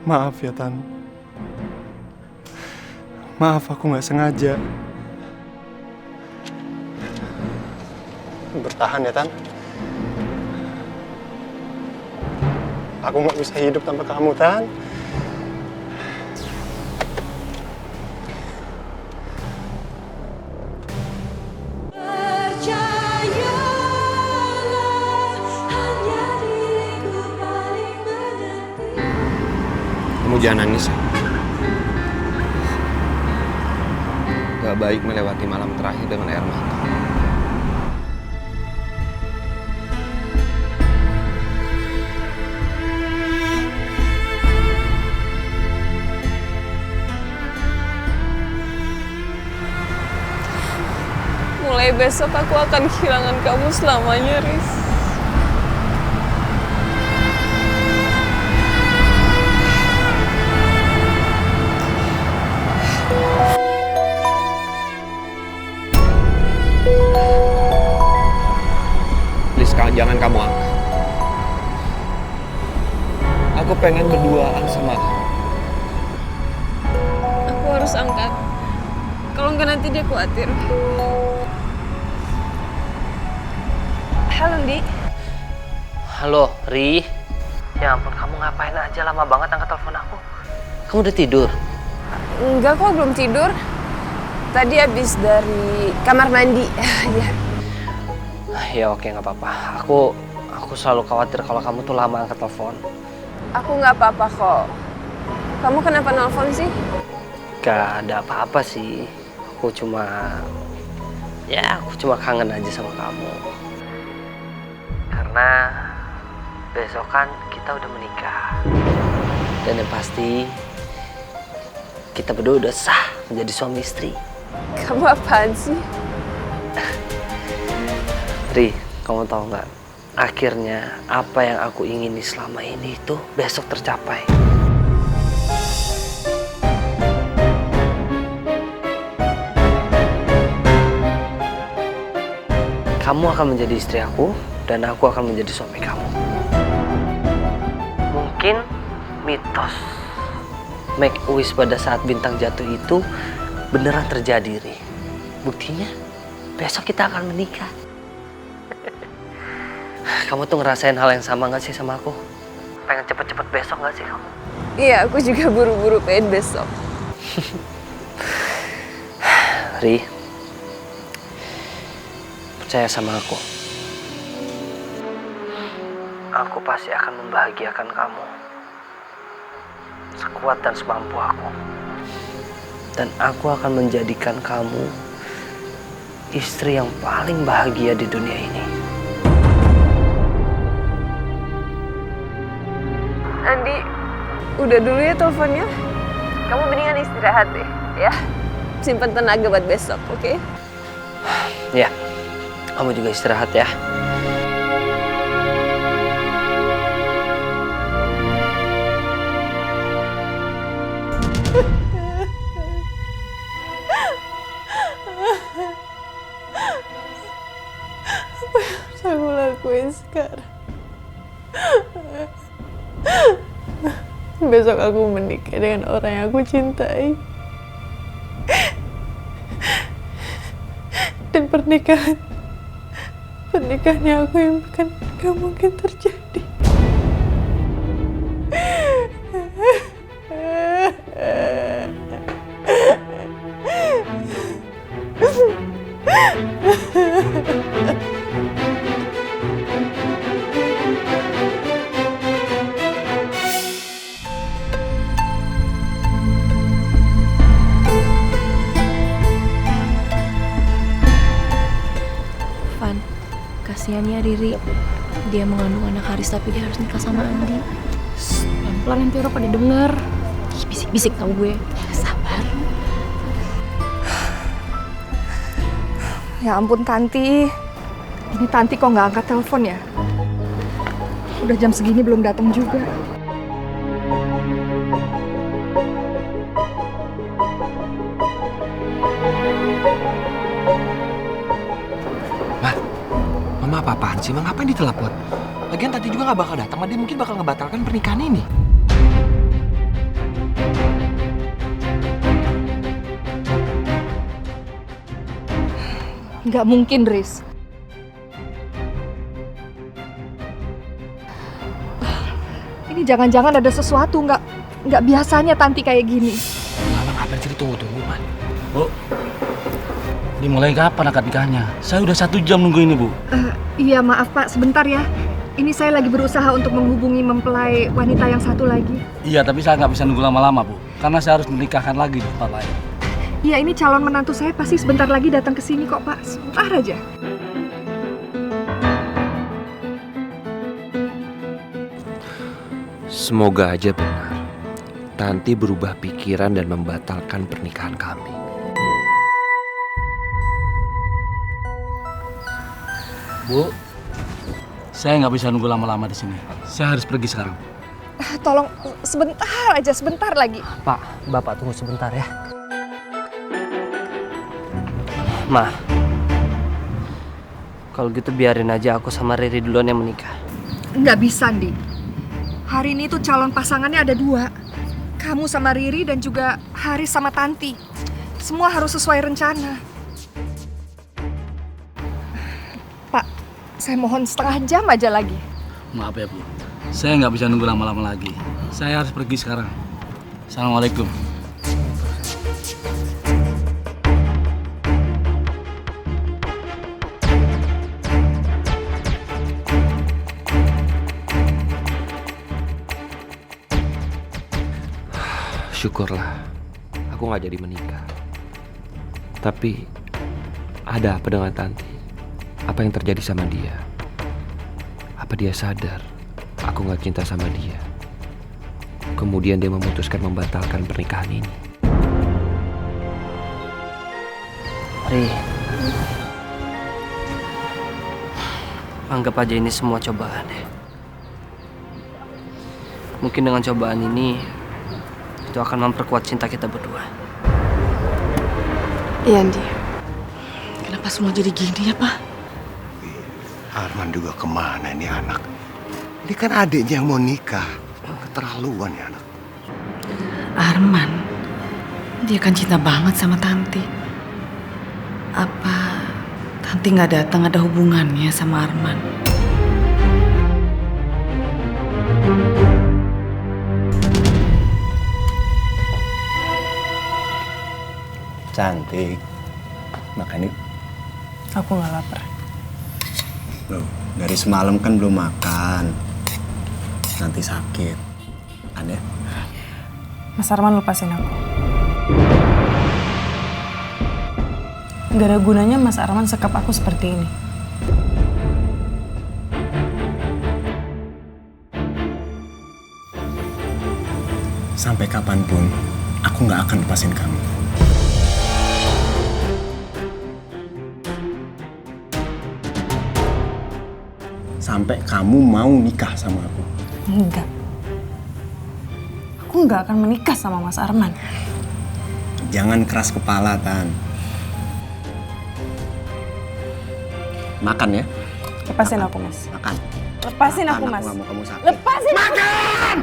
Maaf ya, Tan. Maaf, aku nggak sengaja. Bertahan ya, Tan. Aku nggak bisa hidup tanpa kamu, Tan. Kamu jangan nangis ya. Gak baik melewati malam terakhir dengan air mata. Mulai besok aku akan kehilangan kamu selamanya, Riz. Please, jangan kamu angkat. Aku pengen berduaan sama kamu. Aku harus angkat. Kalau enggak nanti dia khawatir. Halo, Di. Halo, Ri. Ya ampun, kamu ngapain aja lama banget angkat telepon aku? Kamu udah tidur? Enggak kok, belum tidur. Tadi habis dari kamar mandi. Ya. Ya oke, nggak apa-apa. Aku selalu khawatir kalau kamu tuh lama angkat telepon. Aku nggak apa-apa kok. Kamu kenapa nelfon sih? Gak ada apa-apa sih. Aku cuma kangen aja sama kamu. Karena besok kan kita udah menikah. Dan yang pasti kita berdua udah sah menjadi suami istri. Kamu apaan sih? Ri, kamu tahu nggak? Akhirnya apa yang aku ingini selama ini itu besok tercapai. Kamu akan menjadi istri aku dan aku akan menjadi suami kamu. Mungkin mitos make a wish pada saat bintang jatuh itu beneran terjadi, Ri. Buktinya besok kita akan menikah. Kamu tuh ngerasain hal yang sama gak sih sama aku? Pengen cepet-cepet besok gak sih kamu? Iya, aku juga buru-buru pengen besok. Ri, percaya sama aku. Aku pasti akan membahagiakan kamu. Sekuat dan semampu aku. Dan aku akan menjadikan kamu istri yang paling bahagia di dunia ini. Andi, udah dulu ya teleponnya. Kamu mendingan istirahat deh, ya. Simpan tenaga buat besok, oke? Ya, kamu juga istirahat ya. Apa yang harus aku lakuin sekarang? Besok aku menikah dengan orang yang aku cintai. Dan pernikahannya aku yang bukan gak mungkin terjadi. Van, kasihan ya Riri. Dia mengandung anak Haris tapi dia harus nikah sama Andi. Pelan-pelan nanti orang pada denger. Ih, bisik-bisik tau gue. Sabar. Ya ampun Tanti. Ini Tanti kok nggak angkat telepon ya? Udah jam segini belum datang juga. Mama apa-apaan sih? Emang ngapain ditelepon? Lagian tadi juga gak bakal datang, dia mungkin bakal ngebatalkan pernikahan ini. Nggak mungkin, Riz. Ini jangan-jangan ada sesuatu, nggak biasanya Tanti kayak gini. Apa sih? Tunggu, Man. Bu, ini mulai kapan akad nikahnya? Saya udah 1 jam nunggu ini, Bu. Iya, maaf Pak, sebentar ya. Ini saya lagi berusaha untuk menghubungi mempelai wanita yang satu lagi. Iya, tapi saya nggak bisa nunggu lama-lama, Bu. Karena saya harus menikahkan lagi di tempat lain. Iya, ini calon menantu saya pasti sebentar lagi datang ke sini kok, Pak. Sebentar aja. Semoga aja benar. Tanti berubah pikiran dan membatalkan pernikahan kami. Bu, saya nggak bisa nunggu lama-lama di sini. Saya harus pergi sekarang. Tolong sebentar aja, sebentar lagi. Pak, Bapak tunggu sebentar ya. Ma, kalau gitu biarin aja aku sama Riri duluan yang menikah. Nggak bisa, Andi. Hari ini tuh calon pasangannya ada 2. Kamu sama Riri dan juga Haris sama Tanti. Semua harus sesuai rencana. Pak, saya mohon setengah jam aja lagi. Maaf ya, Bu. Saya nggak bisa nunggu lama-lama lagi. Saya harus pergi sekarang. Assalamualaikum. Syukurlah, aku nggak jadi menikah. Tapi ada apa dengan Tanti? Apa yang terjadi sama dia? Apa dia sadar aku nggak cinta sama dia? Kemudian dia memutuskan membatalkan pernikahan ini. Ri, anggap aja ini semua cobaan ya. Mungkin dengan cobaan ini itu akan memperkuat cinta kita berdua. Iya, Andi. Kenapa semua jadi gini ya, Pak? Arman juga kemana ini anak? Ini kan adiknya yang mau nikah. Keterlaluan ya anak. Arman, dia kan cinta banget sama Tanti. Apa Tanti nggak datang ada hubungannya sama Arman? Cantik. Makan yuk. Aku nggak lapar. Loh, dari semalam kan belum makan. Nanti sakit. Aneh. Mas Arman lepasin aku. Gak ada gunanya Mas Arman sekap aku seperti ini. Sampai kapanpun, aku nggak akan lepasin kamu. Sampai kamu mau nikah sama aku. Enggak. Aku nggak akan menikah sama Mas Arman. Jangan keras kepala, Tan. Makan ya. Lepasin aku, Mas. Makan. Lepasin aku, Makan, Mas. Aku nggak mau kamu sakit. Lepasin aku. Makan!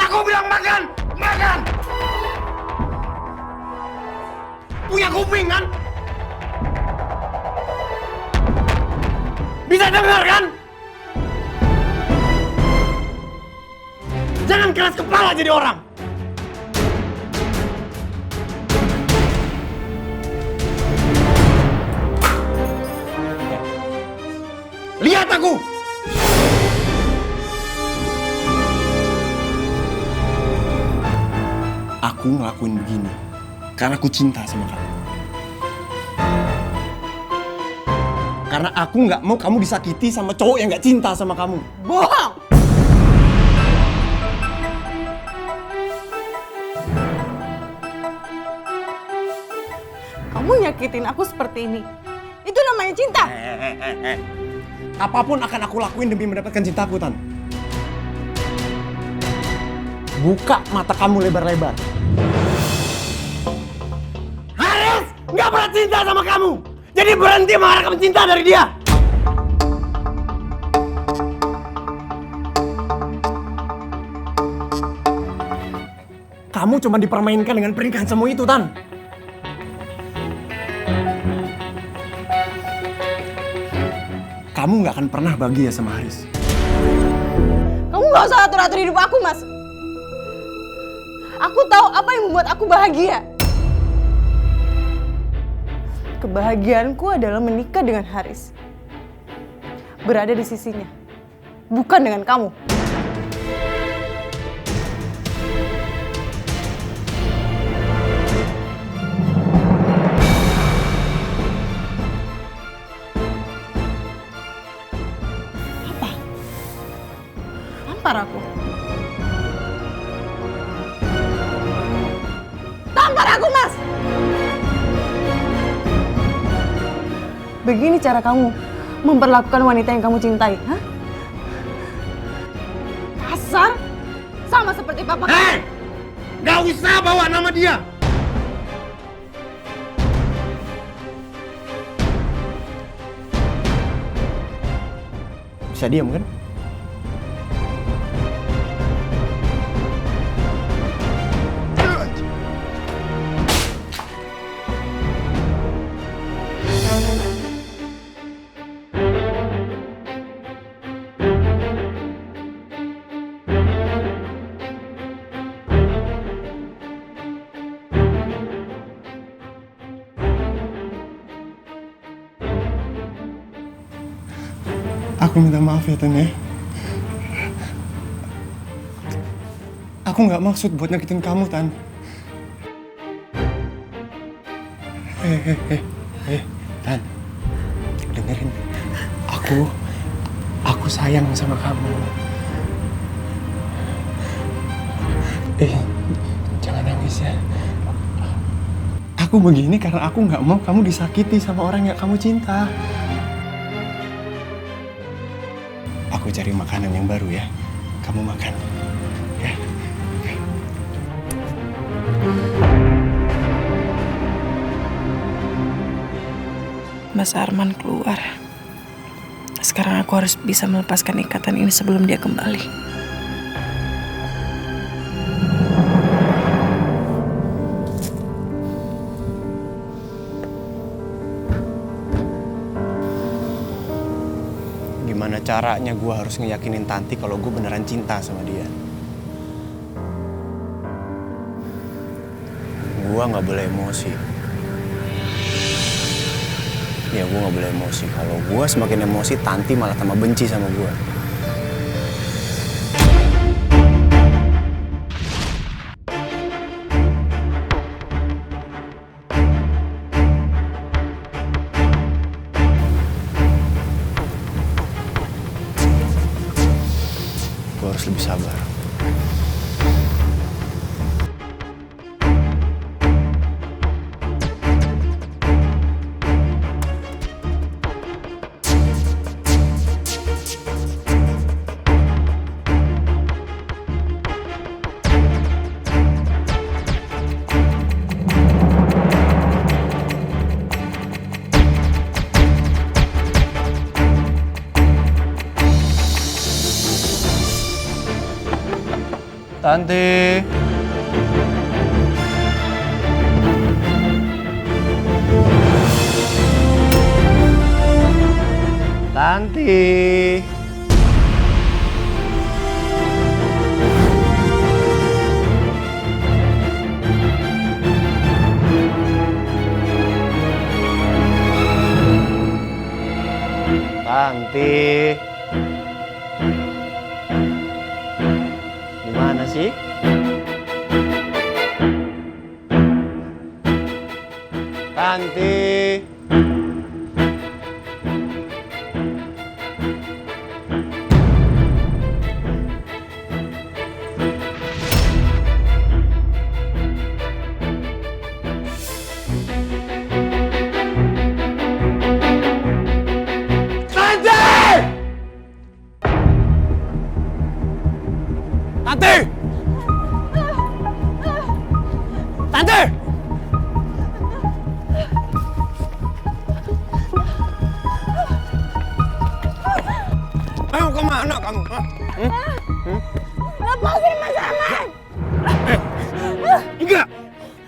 Aku bilang makan! Makan! Punya kuping kan? Bisa dengar kan? Jangan keras kepala jadi orang. Lihat aku. Aku ngelakuin begini karena aku cinta sama kamu. Karena aku nggak mau kamu disakiti sama cowok yang nggak cinta sama kamu. Bohong! Kamu nyakitin aku seperti ini. Itu namanya cinta. Apapun akan aku lakuin demi mendapatkan cintaku, Tan. Buka mata kamu lebar-lebar. Haris nggak pernah cinta sama kamu. Jadi berhenti mengharapkan cinta dari dia. Kamu cuma dipermainkan dengan pernikahan semua itu, Tan. kamu nggak akan pernah bahagia sama Haris. Kamu gak usah atur-atur hidup aku, Mas. Aku tahu apa yang membuat aku bahagia. Kebahagiaanku adalah menikah dengan Haris. Berada di sisinya. Bukan dengan kamu. Apa? Tampar aku. Tampar aku, Mas! Begini cara kamu memperlakukan wanita yang kamu cintai, hah? Kasar? Sama seperti papa. Hei! Gak usah bawa nama dia! Bisa diam kan? Aku minta maaf ya, Tan ya. Aku nggak maksud buat nyakitin kamu, Tan. Tan. Dengerin. Aku sayang sama kamu. Jangan nangis ya. Aku begini karena aku nggak mau kamu disakiti sama orang yang kamu cinta. Aku cari makanan yang baru ya. Kamu makan. Ya. Mas Arman keluar. Sekarang aku harus bisa melepaskan ikatan ini sebelum dia kembali. Gimana caranya gue harus ngeyakinin Tanti kalau gue beneran cinta sama dia? Gue nggak boleh emosi. Ya gue nggak boleh emosi. Kalau gue semakin emosi, Tanti malah tambah benci sama gue. Gue harus lebih sabar. Tanti. Tanti. Tanti. Gimana sih? Tanti. Tanti! Tanti! Ayo kemana kamu? Lepasin Mas Arman! Enggak!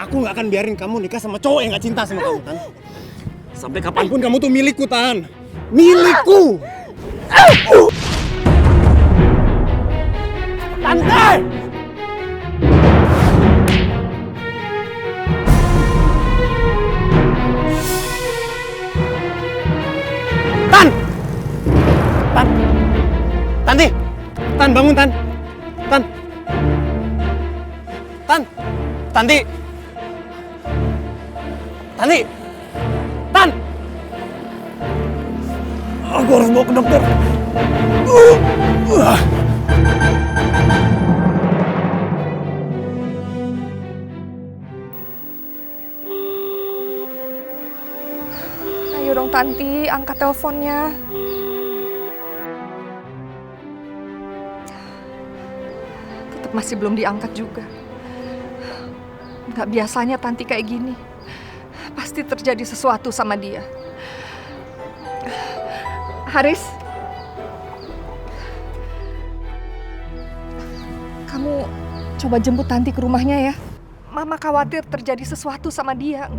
Aku nggak akan biarin kamu nikah sama cowok yang nggak cinta sama kamu, Tan. Sampai kapanpun kamu tuh milikku, Tan. Milikku! Tante! Tanti! Tan, bangun, Tan! Tan! Tan! Tanti! Tanti! Tan! Aku harus bawa ke dokter. Ayo dong Tanti, angkat teleponnya. Tetap masih belum diangkat juga. Nggak biasanya Tanti kayak gini. Pasti terjadi sesuatu sama dia. Haris, kamu coba jemput Tanti ke rumahnya ya. Mama khawatir terjadi sesuatu sama dia.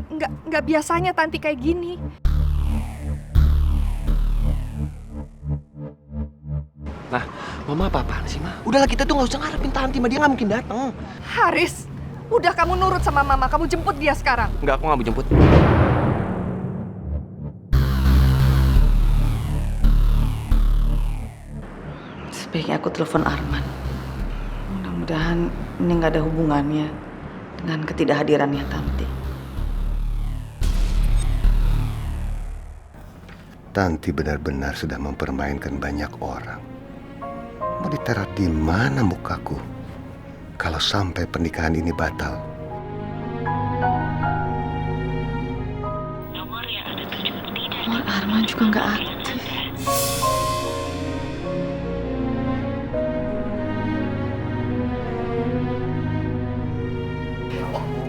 Nggak biasanya Tanti kayak gini. Nah, Mama apa-apaan sih, Ma? Udahlah, kita tuh nggak usah ngarepin Tanti, Ma. Dia nggak mungkin datang. Haris, udah kamu nurut sama Mama. Kamu jemput dia sekarang. Nggak, aku nggak mau jemput. Sebaiknya aku telepon Arman. Mudah-mudahan ini nggak ada hubungannya dengan ketidakhadirannya Tanti. Tanti benar-benar sudah mempermainkan banyak orang. Mau ditaruh di mana mukaku kalau sampai pernikahan ini batal? Nomor Arman juga nggak aktif.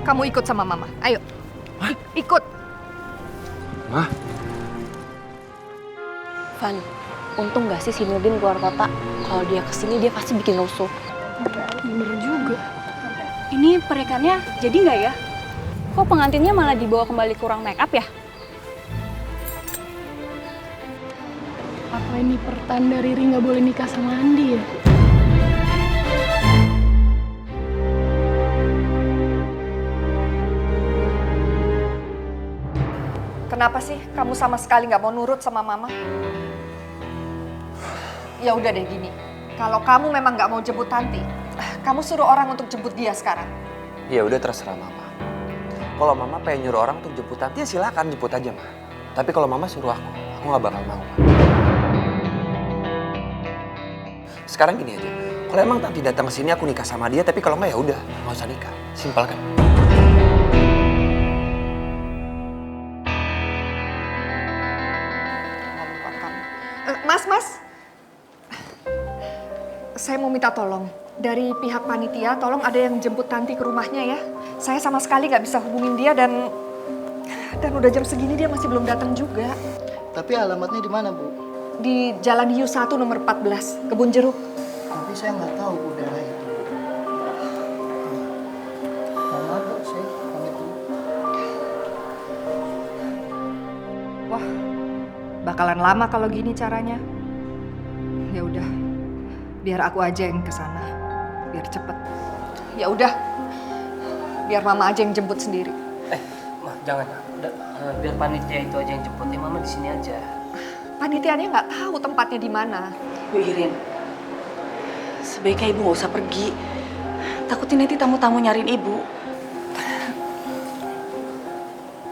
Kamu ikut sama Mama. Ayo. Ikut. Ma? Van, untung gak sih si Nurdin keluar kota? Kalau dia kesini dia pasti bikin rusuh. Bener juga. Ini pernikahannya jadi nggak ya? Kok pengantinnya malah dibawa kembali kurang make up ya? Apa ini pertanda Riri nggak boleh nikah sama Andi ya? Kenapa sih kamu sama sekali nggak mau nurut sama Mama? Ya udah deh gini, kalau kamu memang nggak mau jemput Tanti, kamu suruh orang untuk jemput dia sekarang. Ya udah, terserah Mama. Kalau Mama pengen nyuruh orang untuk jemput Tanti, ya silakan jemput aja, Ma. Tapi kalau Mama suruh aku nggak bakal mau. Sekarang gini aja, kalau emang Tanti datang ke sini aku nikah sama dia, tapi kalau nggak ya udah, nggak usah nikah. Simpel kan? Mas, saya mau minta tolong. Dari pihak panitia, tolong ada yang jemput Tanti ke rumahnya ya. Saya sama sekali nggak bisa hubungin dia dan udah jam segini dia masih belum datang juga. Tapi alamatnya di mana, Bu? Di Jalan Hiu 1 nomor 14, Kebun Jeruk. Tapi saya nggak tahu, Bu, daerah itu. Mohon maaf, Bu, saya pamit dulu. Wah, bakalan lama kalau gini caranya. Ya udah, biar aku aja yang kesana, biar cepet. Ya udah, biar Mama aja yang jemput sendiri. Ma, jangan. Udah, biar panitia itu aja yang jemput. Ya, Mama di sini aja. Panitianya nggak tahu tempatnya di mana. Bu Irin, sebaiknya Ibu nggak usah pergi. Takutin nanti tamu-tamu nyariin Ibu.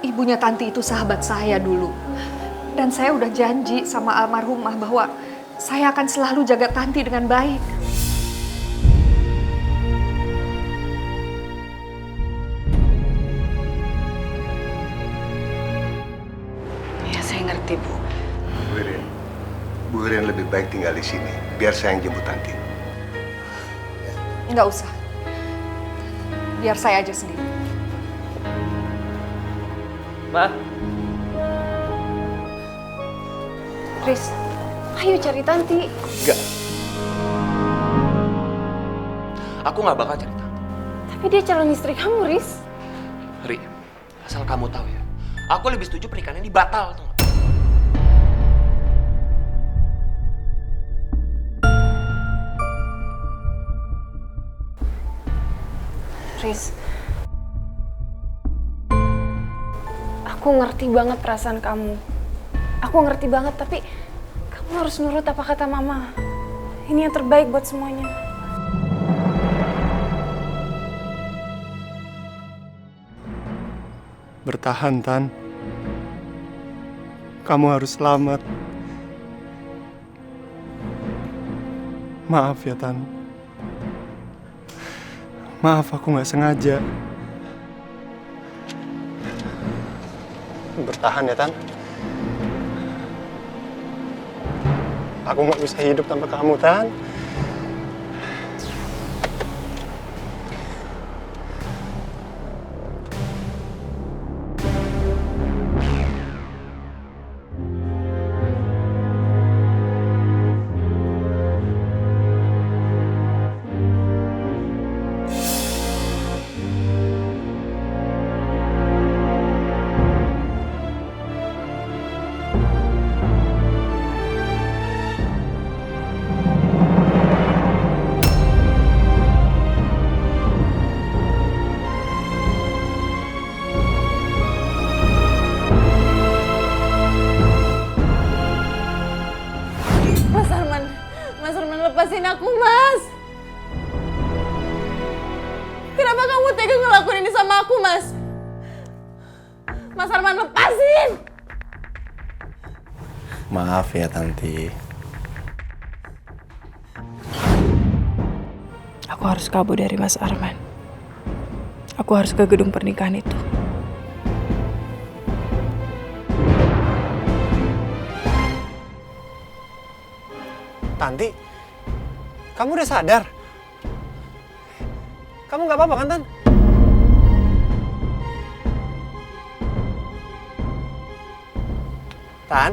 Ibunya Tanti itu sahabat saya dulu. Dan saya udah janji sama almarhumah bahwa saya akan selalu jaga Tanti dengan baik. Ya, saya ngerti, Bu. Bu Irin lebih baik tinggal di sini. Biar saya yang jemput Tanti. Nggak usah. Biar saya aja sendiri. Ma. Riz, ayo cari Tanti. Enggak. Aku nggak bakal cari Tanti. Tapi dia calon istri kamu, Riz. Ri, asal kamu tahu ya, aku lebih setuju pernikahan ini batal tuh. Riz, aku ngerti banget perasaan kamu. Aku ngerti banget, tapi kamu harus nurut apa kata mama. Ini yang terbaik buat semuanya. Bertahan, Tan. Kamu harus selamat. Maaf ya, Tan. Maaf, aku nggak sengaja. Bertahan ya, Tan. Aku nggak bisa hidup tanpa kamu, Tan. Mas Arman, lepasin aku, Mas. Kenapa kamu tega ngelakuin ini sama aku, Mas? Mas Arman, lepasin! Maaf ya, Tanti. Aku harus kabur dari Mas Arman. Aku harus ke gedung pernikahan itu. Tanti, kamu udah sadar? Kamu nggak apa-apa kan, Tan? Tan?